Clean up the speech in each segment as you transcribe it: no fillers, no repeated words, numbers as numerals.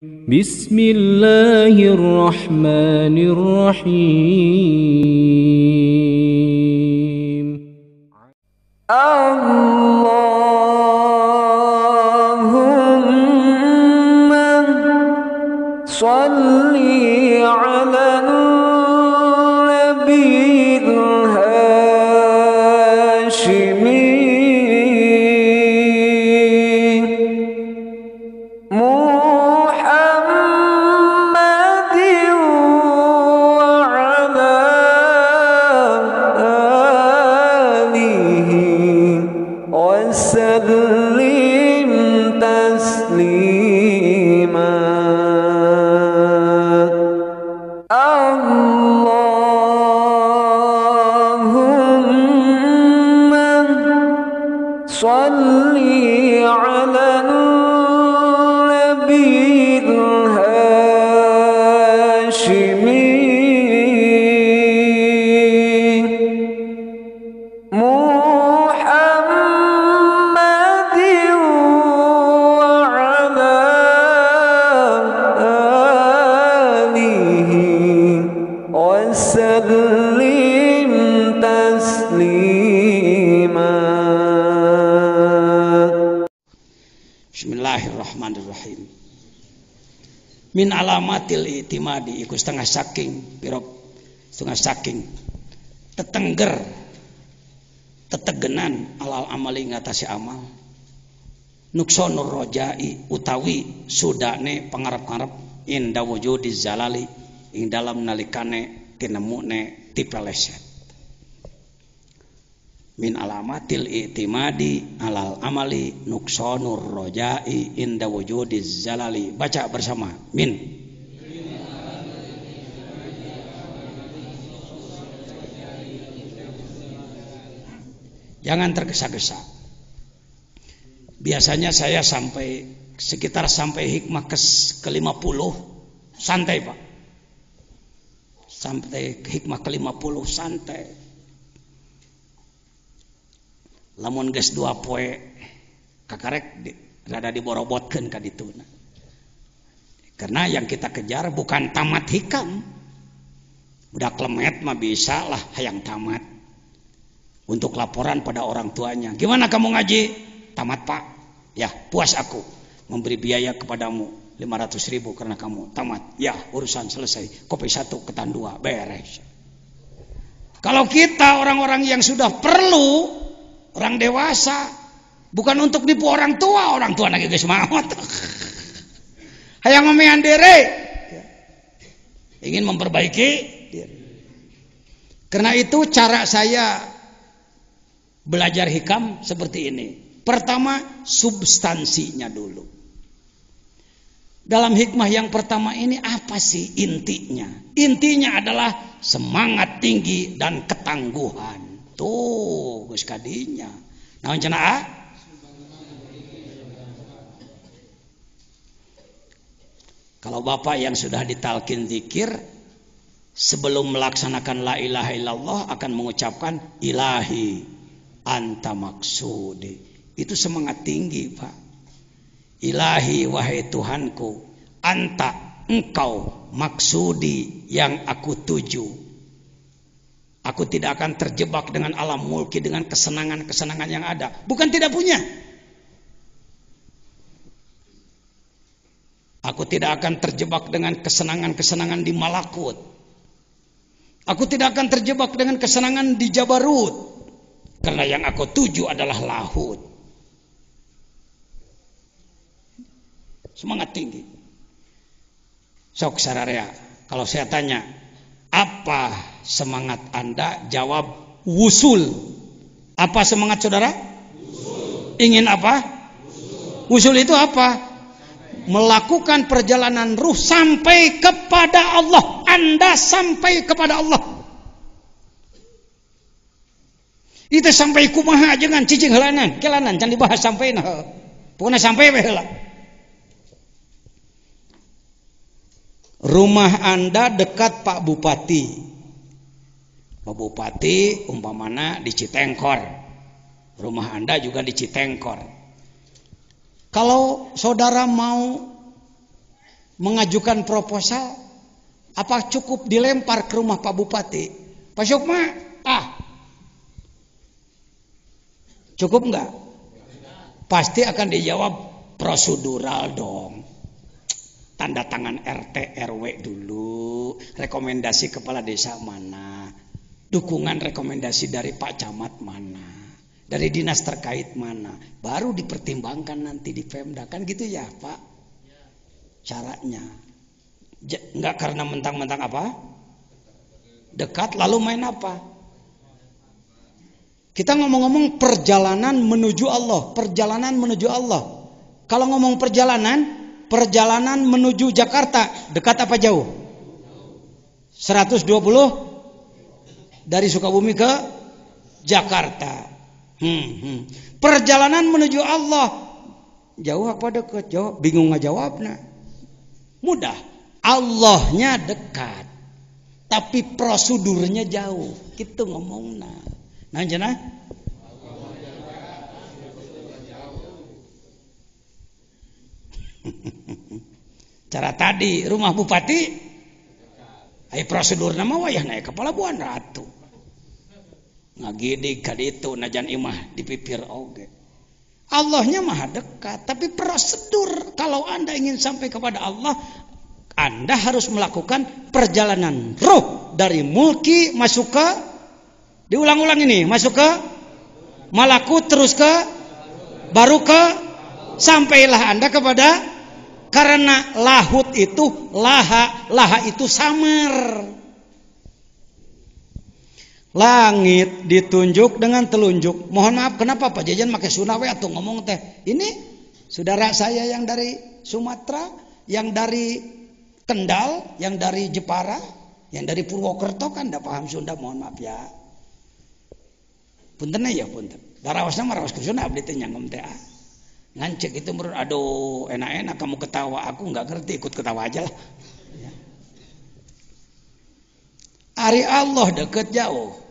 Bismillahirrahmanirrahim. Allahumma shalli ala nabiyil hashimi Shalli ala nabiyil hashimi Muhammadin wa ala alihi wa sallim taslima. Bismillahirrahmanirrahim. Min alamatil itimadi iku setengah saking pirok setengah saking tetengger tetegenan alal amali ngatasi amal nuksonur rojai utawi sudane pangarep-arep inda wujudi zalali ing dalam nalikane tinemune tipeleset. Min alamatil i'timadi alal amali nuksonur rojai inda wujudiz zalali. Baca bersama. Min. Jangan tergesa-gesa. Biasanya saya sampai sekitar sampai hikmah ke-50 santai, Pak. Sampai hikmah ke-50 santai. Lamun geus 2 poe kakarek rada diborobotkeun ka dituna. Karena yang kita kejar bukan tamat hikam. Budak lemet mah bisa lah hayang tamat. Untuk laporan pada orang tuanya. Gimana kamu ngaji? Tamat, Pak. Ya, puas aku memberi biaya kepadamu 500.000 karena kamu tamat. Ya, urusan selesai. Kopi 1 ketan 2 beres. Kalau kita orang-orang yang sudah perlu orang dewasa, bukan untuk nipu orang tua lagi geus maot. Hayang memean diri, ingin memperbaiki diri. Karena itu cara saya belajar hikam seperti ini. Pertama, substansinya dulu. Dalam hikmah yang pertama ini apa sih intinya? Intinya adalah semangat tinggi dan ketangguhan. Tuh, geus kadinya. Naon cenah? Kalau Bapak yang sudah ditalkin zikir sebelum melaksanakan la ilaha illallah akan mengucapkan ilahi anta maksudi. Itu semangat tinggi, Pak. Ilahi wahai Tuhanku, anta engkau maksudi yang aku tuju. Aku tidak akan terjebak dengan alam mulki, dengan kesenangan-kesenangan yang ada. Bukan tidak punya. Aku tidak akan terjebak dengan kesenangan-kesenangan di malakut. Aku tidak akan terjebak dengan kesenangan di jabarut. Karena yang aku tuju adalah lahut. Semangat tinggi. Sok sararea, kalau saya tanya, apa semangat Anda? Jawab wusul. Apa semangat saudara? Wusul. Ingin apa? Wusul itu apa? Melakukan perjalanan ruh sampai kepada Allah. Anda sampai kepada Allah. Itu sampai kumaha jangan cicing helanan, kelanan can dibahas sampai nah. Pokoknya sampai we heula. Rumah Anda dekat Pak Bupati. Pak Bupati umpamana di Citengkor. Rumah Anda juga di Citengkor. Kalau saudara mau mengajukan proposal, apa cukup dilempar ke rumah Pak Bupati? Pak Sukma, cukup enggak? Pasti akan dijawab prosedural dong. Tanda tangan RT RW dulu, rekomendasi kepala desa mana, dukungan rekomendasi dari Pak Camat mana, dari dinas terkait mana, baru dipertimbangkan nanti di Pemda, kan gitu ya Pak caranya. Enggak karena mentang-mentang apa dekat lalu main apa. Kita ngomong-ngomong perjalanan menuju Allah, perjalanan menuju Allah. Kalau ngomong perjalanan menuju Jakarta, dekat apa jauh? 120 dari Sukabumi ke Jakarta. Perjalanan menuju Allah, jauh apa dekat? Jauh, bingung ngajawabna. Mudah, Allahnya dekat, tapi prosedurnya jauh. Gitu ngomongna. Nah, cenah? Cara tadi rumah bupati, ai prosedur nama wayah naik kepala buan ratu. Ngagidik ka ditu najan imah dipipir oge. Allahnya maha dekat, tapi prosedur kalau Anda ingin sampai kepada Allah, Anda harus melakukan perjalanan ruh dari mulki masuk ke, diulang-ulang ini, masuk ke malakut, terus ke baru ke, sampailah Anda kepada, karena lahut itu laha itu samar. Langit ditunjuk dengan telunjuk. Mohon maaf, kenapa Pak Jajan pakai Sunawe atau ngomong teh? Ini saudara saya yang dari Sumatera, yang dari Kendal, yang dari Jepara, yang dari Purwokerto kan enggak paham Sunda, mohon maaf ya. Punten ya punten. Darawasna mah rawas Sunda abdi teh nyangem teh. Ngancek itu menurut, aduh enak-enak kamu ketawa, aku nggak ngerti, ikut ketawa aja lah. Ari Allah dekat jauh.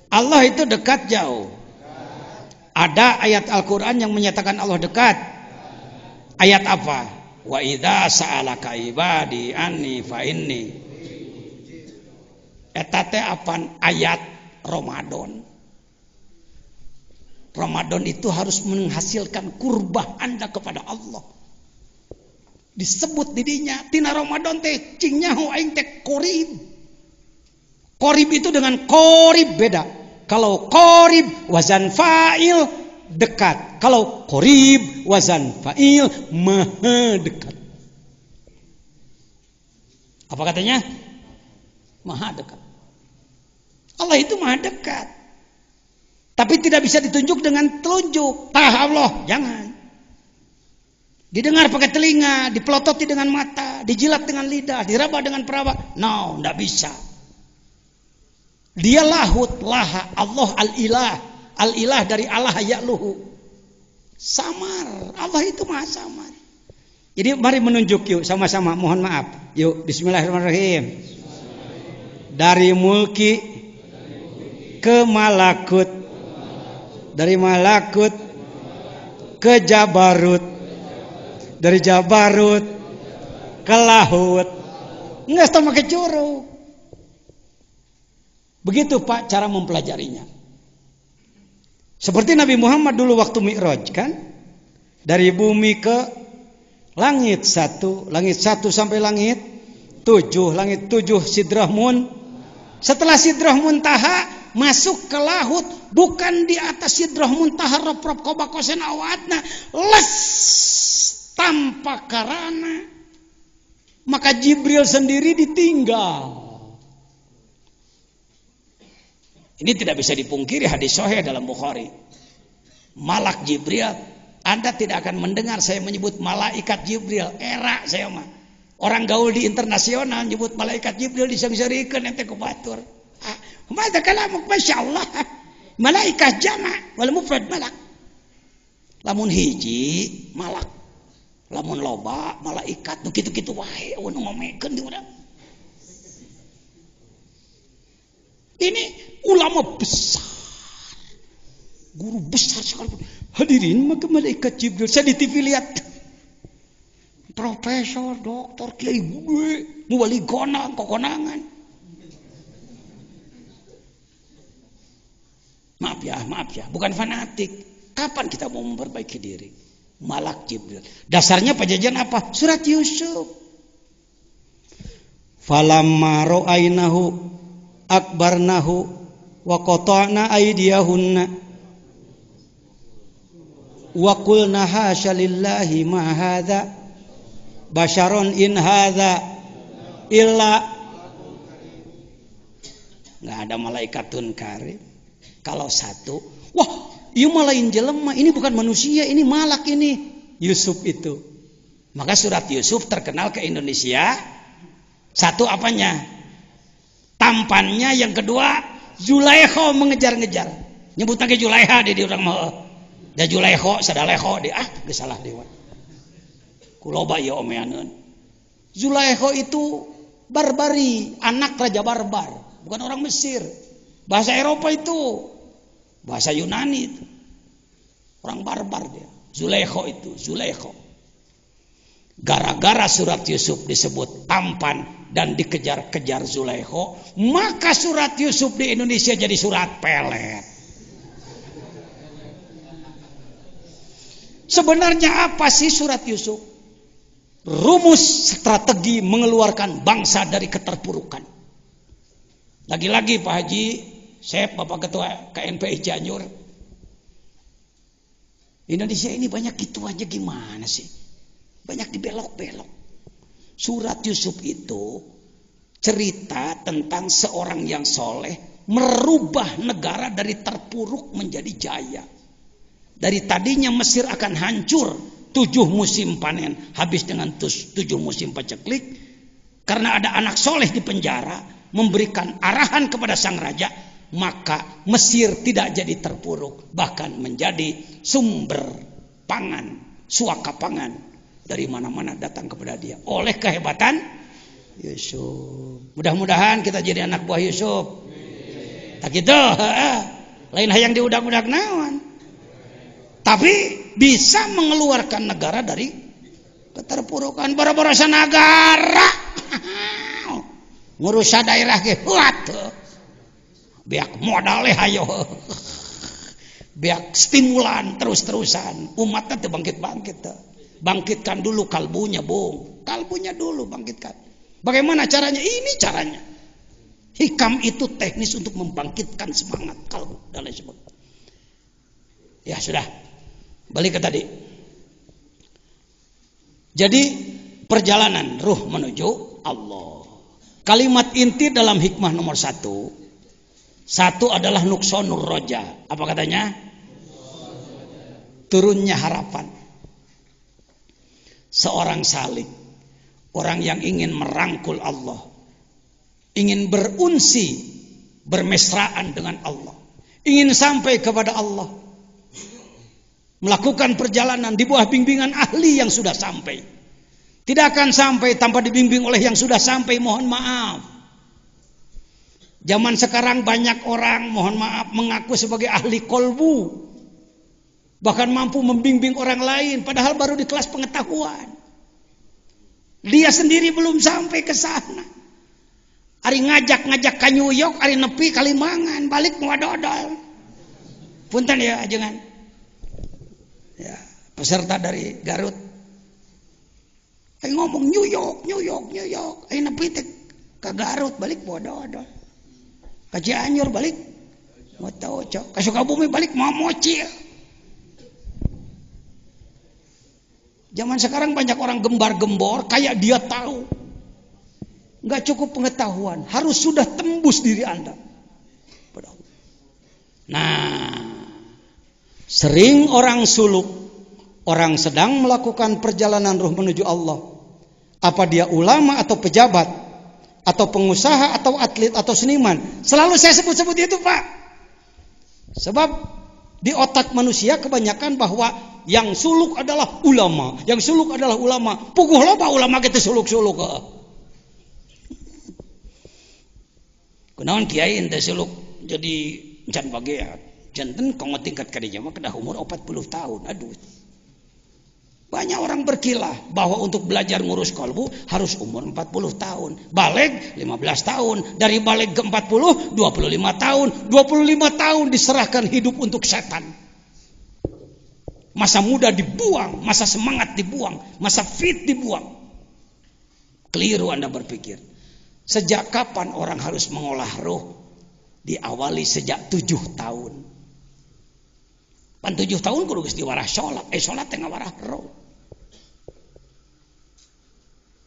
Allah itu dekat jauh. Ada ayat Al-Quran yang menyatakan Allah dekat. Ayat apa? Wa idza sa'alaka ibadi anni fa inni. Eta teh apan ayat Ramadan. Ramadan itu harus menghasilkan kurbah Anda kepada Allah. Disebut didinya tina Ramadan teh cingnya aing teh qorib. Qorib itu dengan qorib beda. Kalau qorib wazan fa'il dekat. Kalau qorib wazan fa'il maha dekat. Apa katanya? Maha dekat. Allah itu maha dekat. Tapi tidak bisa ditunjuk dengan telunjuk. Allah, jangan. Didengar pakai telinga, dipelototi dengan mata, dijilat dengan lidah, diraba dengan peraba. No, tidak bisa. Dia lahut, laha, Allah al-ilah. Al-ilah dari Allah ya'luhu. Samar. Allah itu maha samar. Jadi mari menunjuk yuk sama-sama. Mohon maaf. Yuk, bismillahirrahmanirrahim. Dari mulki ke malakut. Dari malakut ke jabarut. Dari jabarut ke lahut. Enggak sama ke curug. Begitu Pak cara mempelajarinya. Seperti Nabi Muhammad dulu waktu Mi'raj kan. Dari bumi ke langit satu sampai langit 7. Langit 7 Sidrah Setelah Sidrah Muntaha masuk ke lahut, bukan di atas Sidrah Muntaha rop-rop kobakosen awatna les tanpa karana, maka Jibril sendiri ditinggal. Ini tidak bisa dipungkiri, hadis sahih dalam Bukhari. Malak Jibril, Anda tidak akan mendengar saya menyebut malaikat Jibril. Era saya mah orang gaul di internasional nyebut malaikat Jibril disang-sarikeun ente ku batur. Mata kalamuk masyaallah. Malaikat jama' wal mufrad malak. Lamun hiji malak. Lamun loba malaikat nu kitu-kitu wae nu ngomekeun di urang. Ini ulama besar. Guru besar sekali. Hadirin maka malaikat Jibril saya di TV lihat. profesor, doktor, kiai gede, nu wali konangan. Maaf ya, bukan fanatik. Kapan kita mau memperbaiki diri? Malak Jibril. Dasarnya pajajan apa? Surat Yusuf. Falamma ra'ainahu akbarnahu wa qata'na aydiyahunna wa qulna hasya lillahi ma hadza basyaron in hadza illa. Enggak ada malaikatun karim. Kalau satu, wah, ieu mah lain jelema, ini bukan manusia, ini malak ini. Yusuf itu. Maka surat Yusuf terkenal ke Indonesia. Satu apanya? Tampannya, yang kedua Zulaikha mengejar-ngejar. Nyebut lagi Zulaikha di orang mah. Da Zulaikha sadaleho di geus salah dewa. Kuloba ya omeaneun. Zulaikha itu barbari, anak raja barbar, bukan orang Mesir. Bahasa Eropa itu, bahasa Yunani itu. Orang barbar dia. Zulaikha itu, Zulaikha. Gara-gara surat Yusuf disebut tampan dan dikejar-kejar Zulaikha, maka surat Yusuf di Indonesia jadi surat pelet. Sebenarnya apa sih surat Yusuf? Rumus strategi mengeluarkan bangsa dari keterpurukan. Lagi-lagi Pak Haji Sep, Bapak Ketua KNPI Cianjur, Indonesia ini banyak gitu aja, gimana sih? Banyak dibelok-belok. Surat Yusuf itu cerita tentang seorang yang soleh merubah negara dari terpuruk menjadi jaya. Dari tadinya Mesir akan hancur, 7 musim panen habis dengan 7 musim paceklik, karena ada anak soleh di penjara memberikan arahan kepada sang raja, maka Mesir tidak jadi terpuruk, bahkan menjadi sumber pangan, suaka pangan dari mana-mana datang kepada dia oleh kehebatan Yusuf. Mudah-mudahan kita jadi anak buah Yusuf. Tak gitu, lain hayang diudak-udak naon. Tapi bisa mengeluarkan negara dari keterpurukan. Bara-barasa negara ngurus daerah ge tuh. Biak modalnya hayo. Biak stimulan terus-terusan. Umatnya tuh bangkit-bangkit tuh. Bangkitkan dulu kalbunya, Bung. Kalbunya dulu bangkitkan. Bagaimana caranya? Ini caranya. Hikam itu teknis untuk membangkitkan semangat kalbu dan lain sebagainya. Ya sudah. Balik ke tadi. Jadi perjalanan ruh menuju Allah. Kalimat inti dalam hikmah nomor 1 adalah nuksonur roja. Apa katanya? Turunnya harapan. Seorang salik, orang yang ingin merangkul Allah, ingin berunsi, bermesraan dengan Allah, ingin sampai kepada Allah, melakukan perjalanan di bawah bimbingan ahli yang sudah sampai. Tidak akan sampai tanpa dibimbing oleh yang sudah sampai, mohon maaf. Zaman sekarang banyak orang, mohon maaf, mengaku sebagai ahli kolbu. Bahkan mampu membimbing orang lain, padahal baru di kelas pengetahuan. Dia sendiri belum sampai ke sana. Ari ngajak ka New York, ari nepi Kalimangan, balik mau dodol. Punten ya ajengan. Ya, peserta dari Garut. Ay ngomong New York. Ay nepi ke Garut, balik mau dodol. Ka Cianjur balik mau tocok. Ka Sukabumi balik mau mocil. Zaman sekarang banyak orang gembar-gembor kayak dia tahu. Enggak cukup pengetahuan, harus sudah tembus diri Anda. Nah, sering orang suluk, orang sedang melakukan perjalanan ruh menuju Allah. Apa dia ulama atau pejabat, atau pengusaha atau atlet atau seniman, selalu saya sebut-sebut itu, Pak. Sebab di otak manusia kebanyakan bahwa yang suluk adalah ulama, yang suluk adalah ulama. Puguh loba ulama kita suluk-suluk. Kunaon kiai ente suluk jadi can bagea. Janten kong tingkat ka dinya mah kedah umur 40 tahun. Aduh. Banyak orang berkilah bahwa untuk belajar ngurus kolbu harus umur 40 tahun. Baleg 15 tahun. Dari baleg ke 40, 25 tahun. 25 tahun diserahkan hidup untuk setan. Masa muda dibuang, masa semangat dibuang, masa fit dibuang. Keliru Anda berpikir. Sejak kapan orang harus mengolah roh? Diawali sejak 7 tahun. Pan 7 tahun kudu geus diwarah salat. Salat teh ngawarah roh.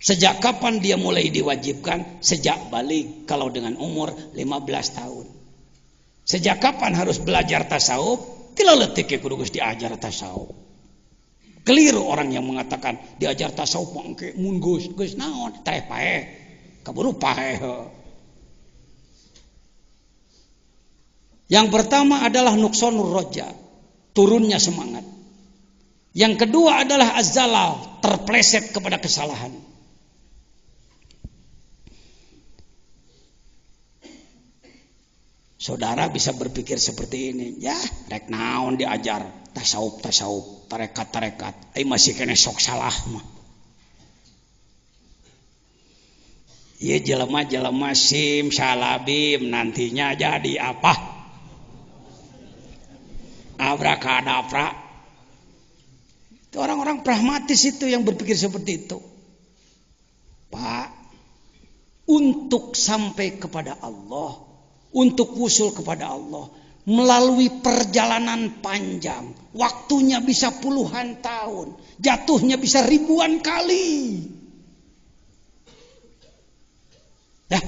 Sejak kapan dia mulai diwajibkan? Sejak balik kalau dengan umur 15 tahun. Sejak kapan harus belajar tasawuf? Tila leutik kudu geus diajar tasawuf. Keliru orang yang mengatakan diajar tasawuf engke mun geus naon teh paeh. Kaburu paeh. Yang pertama adalah nuqsanur roja, turunnya semangat. Yang kedua adalah azzalal, terpleset kepada kesalahan. Saudara bisa berpikir seperti ini, ya rek naon diajar tasawuf, tarekat, masih kena sok salah mah. Iya jelema sim salabim nantinya jadi apa? Abrakadabra. Itu orang-orang pragmatis itu yang berpikir seperti itu. Pak, untuk sampai kepada Allah, untuk wusul kepada Allah, melalui perjalanan panjang, waktunya bisa puluhan tahun, jatuhnya bisa ribuan kali. Dah,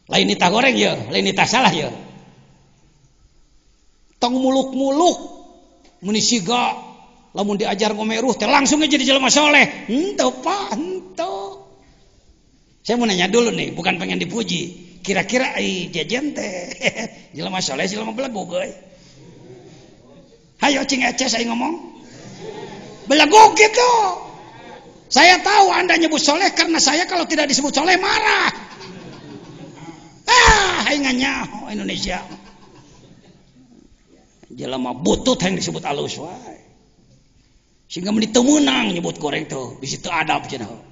lain itah goreng ya, lain itah salah ya. Tong muluk-muluk, munisiga, lamun diajar ngomeruh, teh langsung aja jadi jelema soleh. Henteu Pak, henteu. Saya mau nanya dulu nih, bukan pengen dipuji. Kira-kira jajan teh jelema soleh jelema belagu euy. Hayo cing eces saya ngomong. Belagu gitu. Saya tahu Anda nyebut soleh karena saya kalau tidak disebut soleh marah. Hai nganyaho Indonesia. Jelema butut yang disebut alus wae. Sehingga menit teu meunang nyebut goreng tuh, bisi teu adab cenah.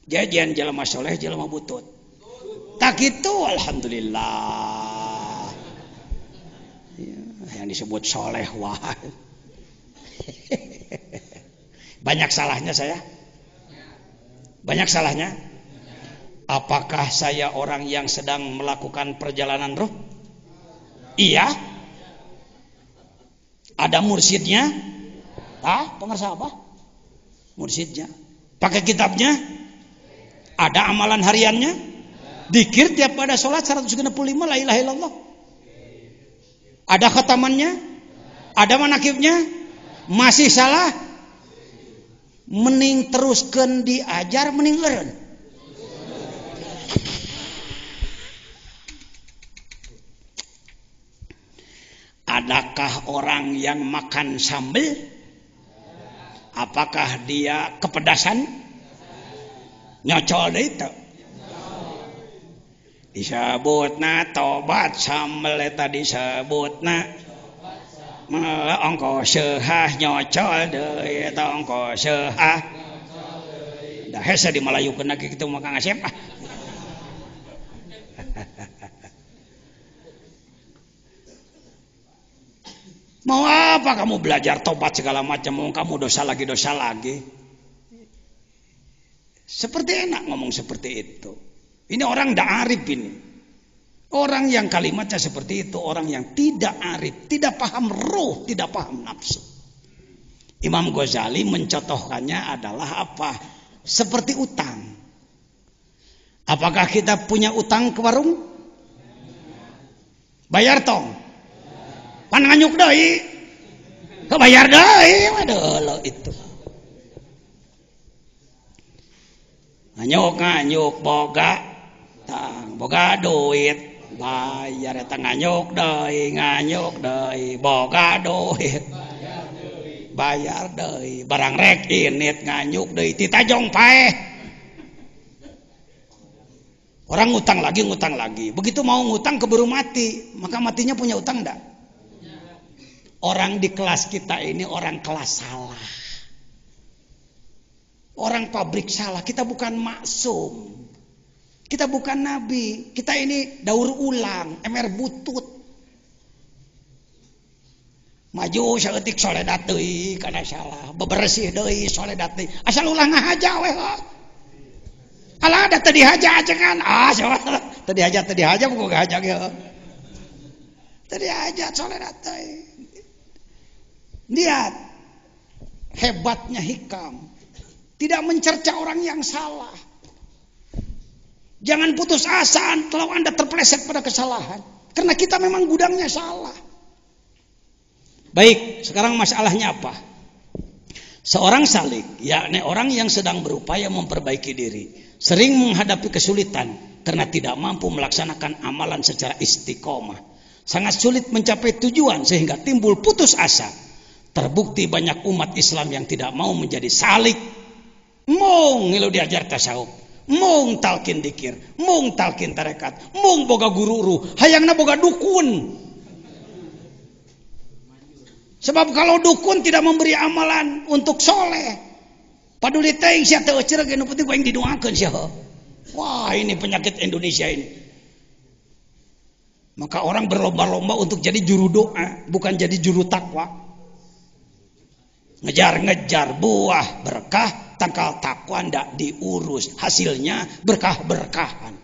Jajan jelema soleh jelema butut. Tak gitu alhamdulillah. Ya, yang disebut soleh wae. Banyak salahnya saya? Banyak salahnya? Apakah saya orang yang sedang melakukan perjalanan roh? Iya. Ada mursyidnya? Pengersa apa? Mursyidnya. Pakai kitabnya? Ada amalan hariannya? Dikir tiap pada sholat 165 la ilaha illallah. Ada khatamannya? Ada manakibnya? Masih salah? Mending teruskan diajar, mending eureun. Adakah orang yang makan sambal? Apakah dia kepedasan? Nyocol deui teu? Disebutna tobat sambal eta disebutna ongko seunghah nyocol deui eta ongko seunghah. Da hese dimalayukeun lagi kitu mah Kang Asep. Mau apa kamu belajar tobat segala macam, mau kamu dosa lagi. Seperti enak ngomong seperti itu. Ini orang ndak arif ini. Orang yang kalimatnya seperti itu, orang yang tidak arif, tidak paham ruh, tidak paham nafsu. Imam Ghazali mencontohkannya adalah apa? Seperti utang. Apakah kita punya utang ke warung? Bayar tong. Pan nganyuk deui. Kebayar deui waduh itu. Nganyuk boga duit bayar eta nganyuk deui boga duit bayar deui barang rek init nganyuk deui ti tajong paeh. Orang ngutang lagi begitu mau ngutang keburu mati, maka matinya punya utang enggak? Orang di kelas kita ini orang kelas salah. Orang pabrik salah. Kita bukan maksum. Kita bukan nabi. Kita ini daur ulang, emer butut. Maju saeutik soledat deui kana salah. Bebersih deui soledat deui. Asal ulah ngahaja we. Alah ada tadi haja ajengan. Tadi haja bukan haja ge. Tadi haja soledat deui. Lihat hebatnya hikam. Tidak mencerca orang yang salah. Jangan putus asa kalau Anda terpeleset pada kesalahan. Karena kita memang gudangnya salah. Baik, sekarang masalahnya apa? Seorang salik, yakni orang yang sedang berupaya memperbaiki diri, sering menghadapi kesulitan karena tidak mampu melaksanakan amalan secara istiqomah. Sangat sulit mencapai tujuan sehingga timbul putus asa. Terbukti banyak umat Islam yang tidak mau menjadi salik. Mung ngilu diajar tasawuf, mung talkin dikir, mung talkin tarekat, mung boga guru hayangna boga dukun. Sebab kalau dukun tidak memberi amalan untuk soleh, paduli teuing sia teu ceureuh nu penting aing didoakeun sia. Wah, ini penyakit Indonesia ini. Maka orang berlomba-lomba untuk jadi juru doa, bukan jadi juru takwa. Ngejar-ngejar buah berkah, tangkal takwa ndak diurus, hasilnya berkah-berkahan.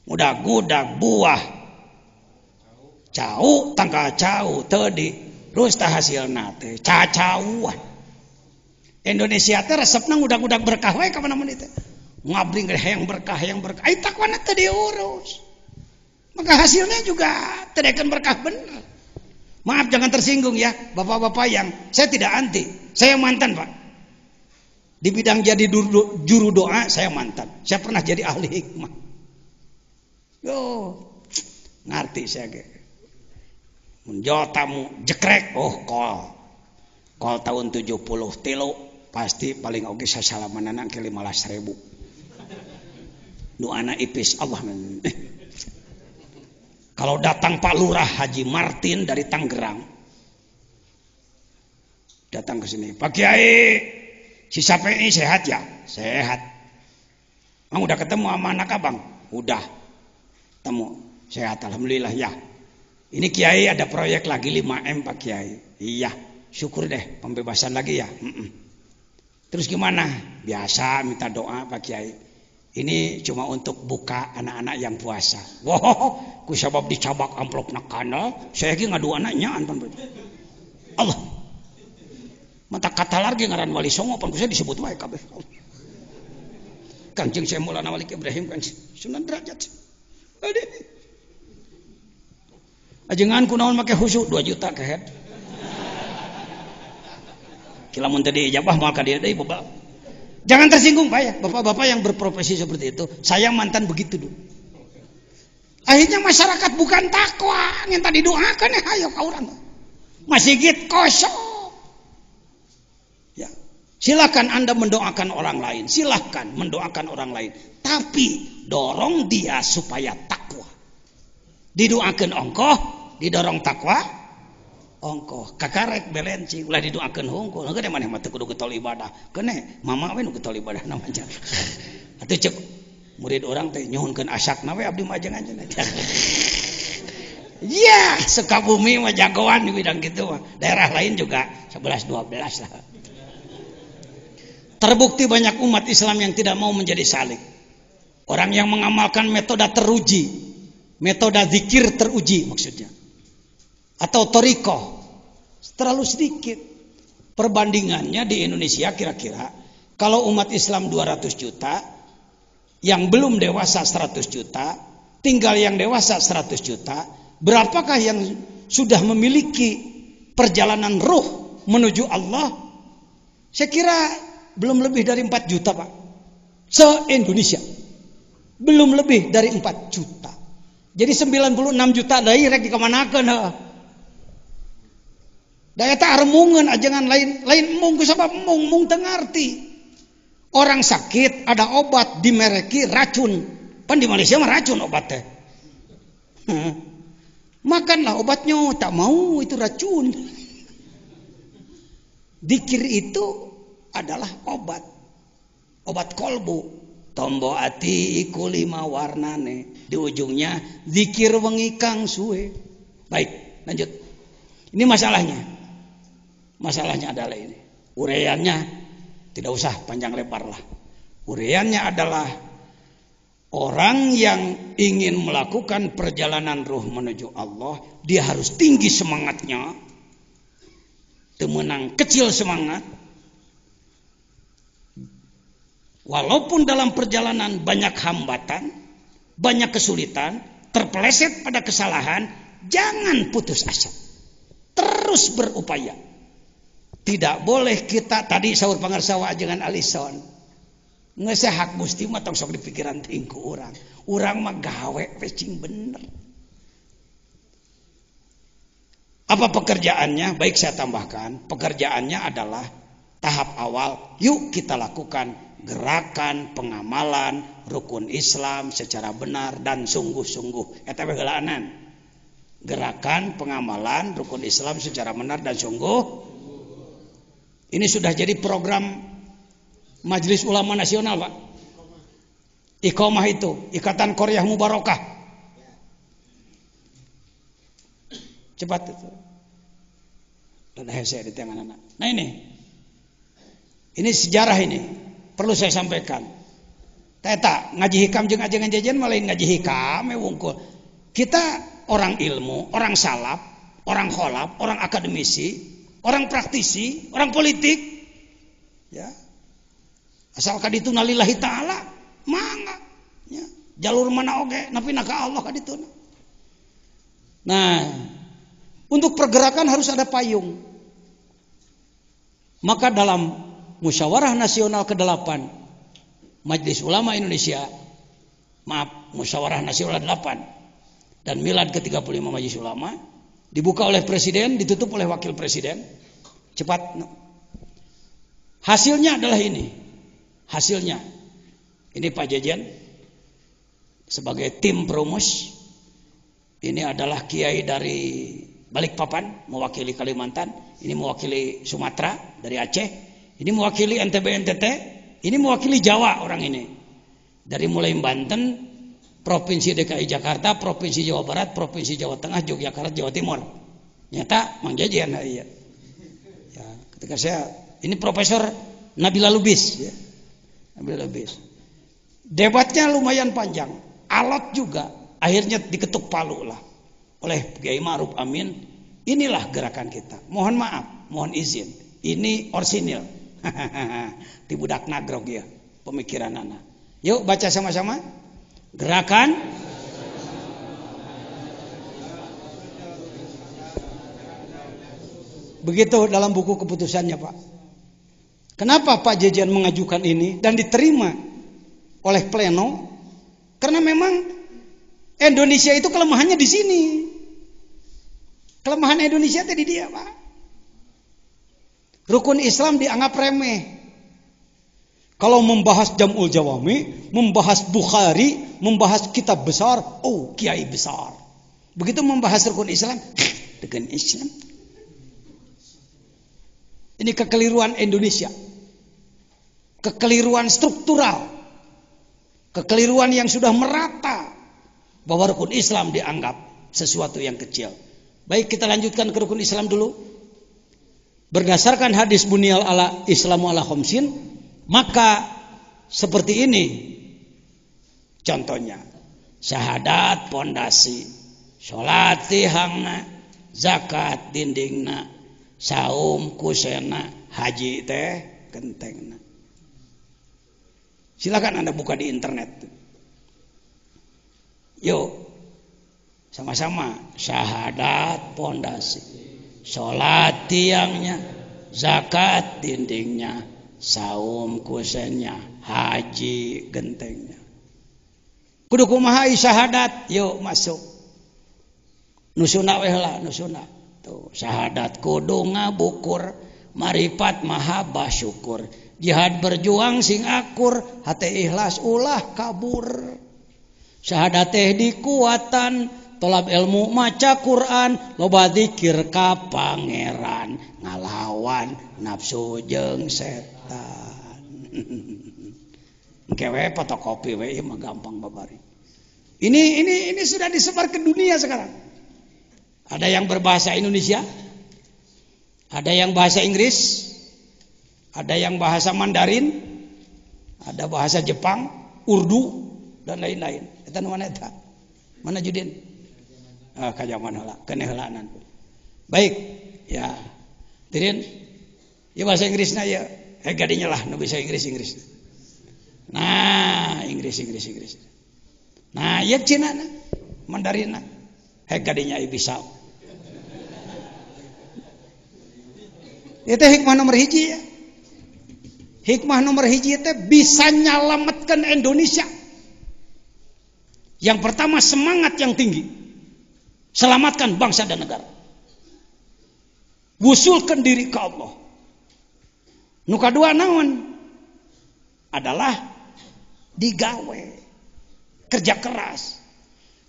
Mudah-mudah buah cau, tangkal cau teu diurus tah hasilna teh cacauan. Indonesia teh resepna ngudag-ngudag berkah we ka mana-mana teh. Ngabring hayang berkah. Ai takwana teu diurus. Maka hasilnya juga tidak berkah benar. Maaf jangan tersinggung ya bapak-bapak yang saya tidak anti. Saya mantan Pak. Di bidang jadi juru doa saya mantan. Saya pernah jadi ahli hikmah. Yo, ngerti saya ge. Menjawab tamu jekrek kol tahun 73 pasti paling oge sasalamanan ke 15.000. Nu anak ipis Allah. Kalau datang Pak Lurah Haji Martin dari Tangerang, datang ke sini, Pak Kiai, si Sapei sehat ya? Sehat. Bang udah ketemu sama anak abang? Udah. Temu, sehat alhamdulillah ya. Ini Kiai ada proyek lagi 5M Pak Kiai. Iya, syukur deh pembebasan lagi ya. Terus gimana? Biasa minta doa Pak Kiai. Ini cuma untuk buka anak-anak yang puasa. Wow, ku sabab dicabak amplop nakana, saya ge ngadu anaknya anpan. Allah. Mata kata lagi ngaran Wali Songo pan saya disebut wae kabeh. Kanjeng saya Maulana Wali Ibrahim kan Sunan Derajat. Aduh. Ajengan kunaon make khusyuk 2 juta ke head. Kila mun tadi ijabah moal ka dieu deui bapak. Jangan tersinggung Pak ya, bapak-bapak yang berprofesi seperti itu. Saya mantan begitu dulu. Akhirnya masyarakat bukan takwa, yang tadi doakan ya, ayo kau orang. Masih gitu kosong. Ya, silakan Anda mendoakan orang lain, silakan mendoakan orang lain. Tapi dorong dia supaya takwa. Didoakan ongkoh, didorong takwa. Ongkoh kakarek belenci ulah didoakeun hungkul geus maneh mah teu kudu getol ibadah kene mama we nu getol ibadah namanya atuh cek murid orang teh nyuhunkeun asakna we abdi mah ajengan ya Sukabumi mah jagoan di bidang gitu mah daerah lain juga 11 12 lah. Terbukti banyak umat Islam yang tidak mau menjadi salik, orang yang mengamalkan metode teruji, metode zikir teruji maksudnya, atau torikoh terlalu sedikit. Perbandingannya di Indonesia kira-kira kalau umat Islam 200 juta, yang belum dewasa 100 juta, tinggal yang dewasa 100 juta, berapakah yang sudah memiliki perjalanan ruh menuju Allah? Saya kira belum lebih dari 4 juta Pak, se-Indonesia belum lebih dari 4 juta. Jadi 96 juta dari rek dikemanakeun heuh. Daya tak remungan ajangan lain mung sabab mung teu ngarti. Orang sakit ada obat dimereki racun. Pan di Malaysia mah racun obat teh. Makanlah obatnya, tak mau, itu racun. Zikir itu adalah obat. Obat kolbu. Tombo ati iku 5 warnane. Di ujungnya zikir wengi kang suwe. Baik, lanjut. Ini masalahnya. Masalahnya adalah ini. Uraiannya tidak usah panjang lebar lah. Uraiannya adalah orang yang ingin melakukan perjalanan ruh menuju Allah, dia harus tinggi semangatnya, temenang kecil semangat. Walaupun dalam perjalanan banyak hambatan, banyak kesulitan, terpeleset pada kesalahan, jangan putus asa. Terus berupaya. Tidak boleh kita, tadi sahur pangarsawa dengan alison, ngesehak musti mah tong sok di pikiran tingku orang. Orang mah gawe wecing bener. Apa pekerjaannya? Baik saya tambahkan, pekerjaannya adalah tahap awal, yuk kita lakukan gerakan pengamalan rukun Islam secara benar dan sungguh-sungguh. Eta heulaanan. Gerakan pengamalan rukun Islam secara benar dan sungguh. Ini sudah jadi program Majelis Ulama Nasional, Pak. Iqomah itu, Ikatan Qaryah Mubarakah. Cepat itu. Ada hese di tangan anak. Nah ini sejarah ini. Perlu saya sampaikan. Teta ngaji hikam jeung ajengan jajan malah ngaji hikam wungkul. Kita orang ilmu, orang salaf, orang kholaf, orang akademisi, orang praktisi, orang politik, ya. Asalkan itu nalillahi ta'ala, mangga. Ya. Jalur mana oge, napi ka Allah kaditu. Nah, untuk pergerakan harus ada payung. Maka dalam Musyawarah Nasional ke-8 Majelis Ulama Indonesia, Musyawarah Nasional 8 dan Milad ke-35 Majelis Ulama, dibuka oleh Presiden, ditutup oleh Wakil Presiden. Cepat. Hasilnya adalah ini. Hasilnya. Ini Pak Jejen sebagai tim perumus. Ini adalah kiai dari Balikpapan mewakili Kalimantan, ini mewakili Sumatera dari Aceh, ini mewakili NTB NTT, ini mewakili Jawa orang ini. Dari mulai Banten, Provinsi DKI Jakarta, Provinsi Jawa Barat, Provinsi Jawa Tengah, Yogyakarta, Jawa Timur. Nyata Mang Jejen iya. Ya, ketika saya ini Profesor Nabila Lubis ya. Nabila Lubis. Debatnya lumayan panjang, alot juga, akhirnya diketuk palu lah oleh Kiai Ma'ruf Amin. Inilah gerakan kita. Mohon maaf, mohon izin. Ini orsinil. Di budak nagrog ya, pemikiran anak. Yuk baca sama-sama. Gerakan begitu dalam buku keputusannya, Pak. Kenapa Pak Jejen mengajukan ini dan diterima oleh pleno? Karena memang Indonesia itu kelemahannya di sini. Kelemahan Indonesia tadi dia, Pak. Rukun Islam dianggap remeh. Kalau membahas Jam'ul Jawami, membahas Bukhari, membahas kitab besar, oh kiai besar. Begitu membahas rukun Islam, dengan Islam. Ini kekeliruan Indonesia. Kekeliruan struktural. Kekeliruan yang sudah merata. Bahwa rukun Islam dianggap sesuatu yang kecil. Baik, kita lanjutkan ke rukun Islam dulu. Berdasarkan hadis bunyal ala Islamu ala khamsin, maka seperti ini contohnya. Syahadat pondasi, salat tihangna, zakat dindingna, saum kusena, haji teh gentengna. Silakan Anda buka di internet. Yuk, sama-sama. Syahadat pondasi, sholat tiangnya, zakat dindingnya, saum kusennya, haji gentengnya. Kudu kumaha syahadat, yuk masuk. Nusuna weh lah, nusuna. Tuh, syahadat kudu ngabukur, marifat mahabbah syukur. Jihad berjuang sing akur, hati ikhlas ulah kabur. Syahadat teh dikuatan, tolab ilmu, maca Quran, loba zikir ka pangeran, ngalawan nafsu jeung setan. Kewe fotokopi we mah gampang babari. Ini sudah disebar ke dunia sekarang. Ada yang berbahasa Indonesia, ada yang bahasa Inggris, ada yang bahasa Mandarin, ada bahasa Jepang, Urdu dan lain-lain. Eta nu mana eta? Mana Judin? Kayak mana lah, kenehelanan. Baik, ya. Tirin, ya bahasa Inggrisnya ya, gadinya lah, nu bisa Inggris. Nah, Inggris. Nah, ya Cina na, Mandarin na, gadinya bisa. Itu hikmah nomor hiji ya. Hikmah nomor hiji itu bisa nyelamatkan Indonesia. Yang pertama semangat yang tinggi, selamatkan bangsa dan negara. Wusulkan diri ke Allah. Nu kadua naon? Adalah digawe. Kerja keras.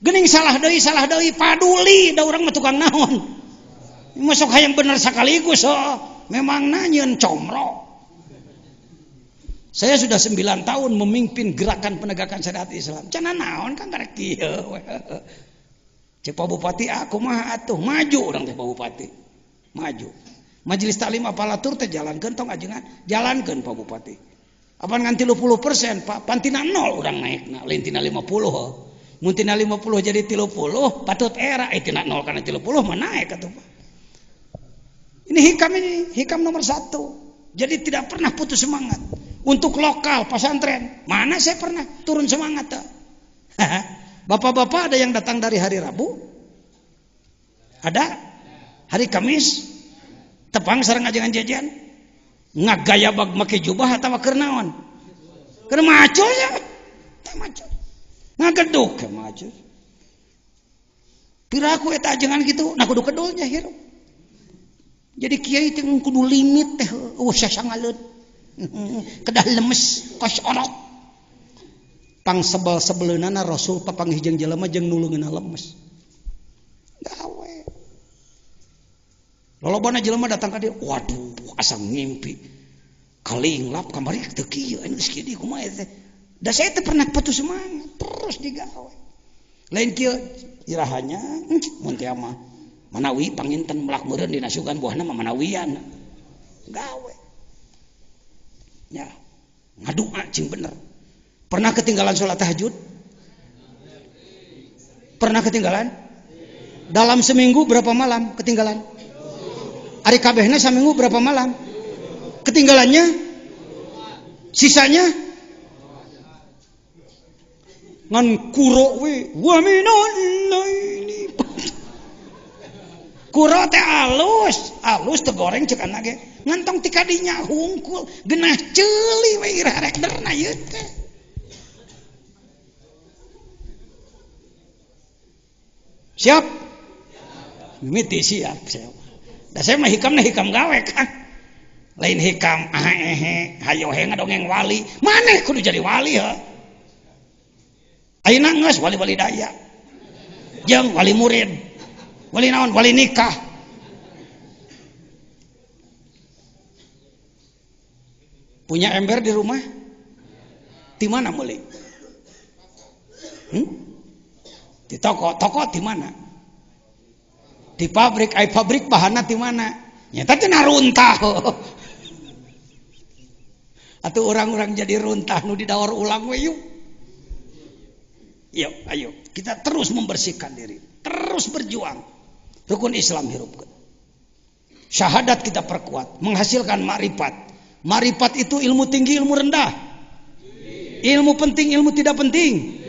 Geuning salah deui paduli da urang mah tukang naon. Masuk hayang bener sakaligus memang nanyeun comro. Saya sudah 9 tahun memimpin gerakan penegakan syariat Islam. Cenah naon kan karek kieu. Cek Pak Bupati aku mah atuh maju urang teh Pak Bupati. Maju. Majelis Taklim apalatur teh jalankeun tong ajengan, jalankeun Pak Bupati. Apa ngan 30% Pak, pantina 0 urang naikna, lain tina 50. Mun tina 50 jadi 30, patut era tina 0 kana 30 mah naik atuh Pak. Ini hikam nomor 1. Jadi tidak pernah putus semangat. Untuk lokal pesantren, mana saya pernah turun semangat tuh. Bapak-bapak ada yang datang dari hari Rabu? Ada? Hari Kamis? Tepang sareng ajengan jajan? Ngagaya bag make jubah atawa keur naon? Keur maco ya? Teh maco. Ngageduk ke maco. Piraku eta ajengan gitu, nah kudu kedulnya hirup. Jadi kiai teh kudu limit teh, sasangaleun. Kedah lemes kos orok. Pang sebel-sebeleunana Rasul papanggih jeung jelema jeung nulungeunna lemes. Gawe. Lolobana jelema datang ka dieu, waduh asa ngimpi. Kalinglap kamari teu kieu anu geus kieu di kumaha teh. Da saya teh pernah putus semangat, terus digawe. Lain kieu irahanya mun teh mah manawi panginten melak meureun dina sugan buahna mah manawian. Gawe. Ya, ngadua cing bener. Pernah ketinggalan sholat tahajud? Pernah ketinggalan? Dalam seminggu berapa malam ketinggalan? Ari kabehna seminggu berapa malam? Ketinggalannya? Sisanya? Ngan kuro we wa minan laili. Kuro teh alus teh goreng cek anak ge. Ngantong ti kadinya hungkul, genah ceuli we irah rek derna ieu teh. Siap? Mimiti siap. Da saya mah hikamna hikam gawe kan. Lain hikam hayo he ngadongeng wali. Maneh kudu jadi wali ha. Ayeuna geus wali-wali daya. Jeung wali murid. Wali naon? Wali nikah. Punya ember di rumah? Di mana beli? Di toko di mana? Di pabrik, pabrik bahanna di mana? Nyata cenah runtah. Atuh orang-orang jadi runtah nu didaur ulang we yuk. Yuk, ayo kita terus membersihkan diri, terus berjuang. Rukun Islam hirupkeun. Syahadat kita perkuat, menghasilkan makrifat. Marifat itu ilmu tinggi, ilmu rendah. Ilmu penting, ilmu tidak penting.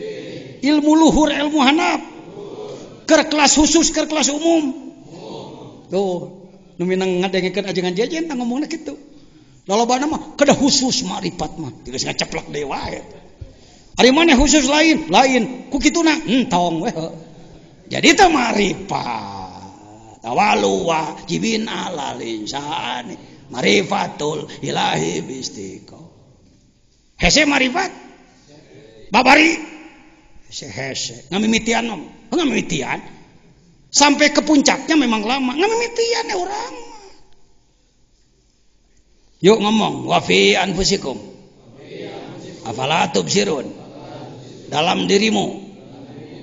Ilmu luhur, ilmu hanap. Keur kelas khusus, keur kelas umum. Tuh, nu minang ngadengekeun ajengan jajan tah ngomongna kitu. Lalobana mah kedah khusus marifat mah, geus ngaceplak deui wae. Ari maneh khusus lain, ku kituna entong we. Jadi teh marifat. Tawalu wajibin alal insani marifatul ilahi bistiqo. Hese marifat babari Hese ngamimitian om, ngamimitian sampai ke puncaknya memang lama, ngamimitian orang. Yuk ngomong, wa fi anfusikum afala tubsirun, dalam dirimu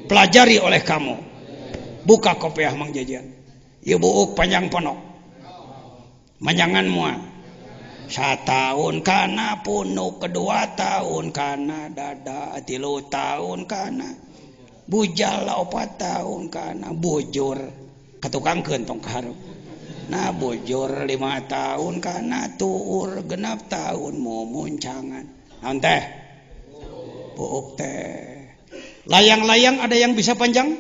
pelajari oleh kamu. Buka kopiah Mang Jajan, ieu buuk panjang ponok manjangan mua 1 tahun kana punuk, 2 tahun kana dada, 3 tahun kana bujal, 4 tahun kana bujur katukangkeun tong kaharep. Nah bujur 5 tahun kana tuur, 6 tahun mumuncangan. Naon teh? Buuk teh. Layang-layang ada yang bisa panjang?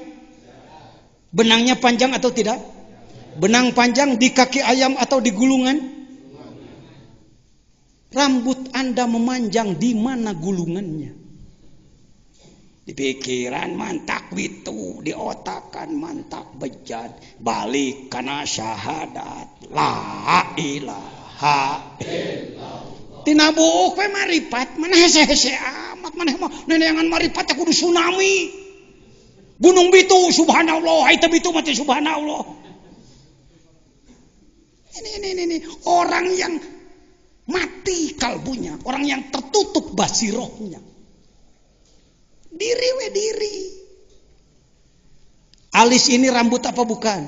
Benangnya panjang atau tidak? Benang panjang di kaki ayam atau di gulungan? Rambut Anda memanjang di mana gulungannya? Di pikiran mantak witu, di otakan mantak bejat, balik kana syahadat la ilaha illallah. Tina buuk we maripat, mana hese-hese amat, mana mah neneangan maripat teh kudu tsunami. Gunung Bitu subhanallah, haita Bitu mati subhanallah. Ini orang yang mati kalbunya, orang yang tertutup basirohnya. Diri we diri. Alis ini rambut apa bukan?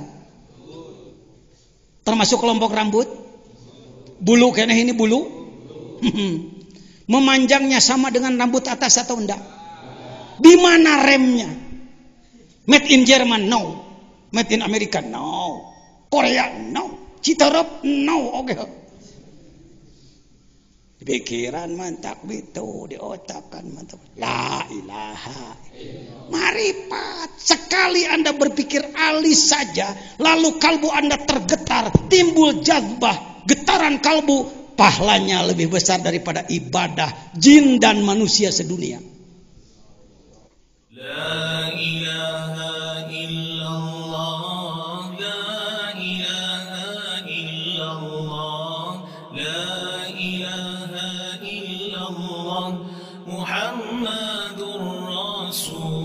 Termasuk kelompok rambut? Bulu kene ini bulu? Memanjangnya sama dengan rambut atas atau enggak? Di mana remnya? Made in Jerman? No. Made in America? No. Korea? No. Citerep? No. Oke. Pikiran mantak bitu, di otak kan mantap. La ilaha. Marifat. Sekali Anda berpikir alis saja, lalu kalbu Anda tergetar, timbul jazbah, getaran kalbu, pahalanya lebih besar daripada ibadah jin dan manusia sedunia. La ilaha illallah, la ilaha illallah, la ilaha illallah, Muhammadur Rasul.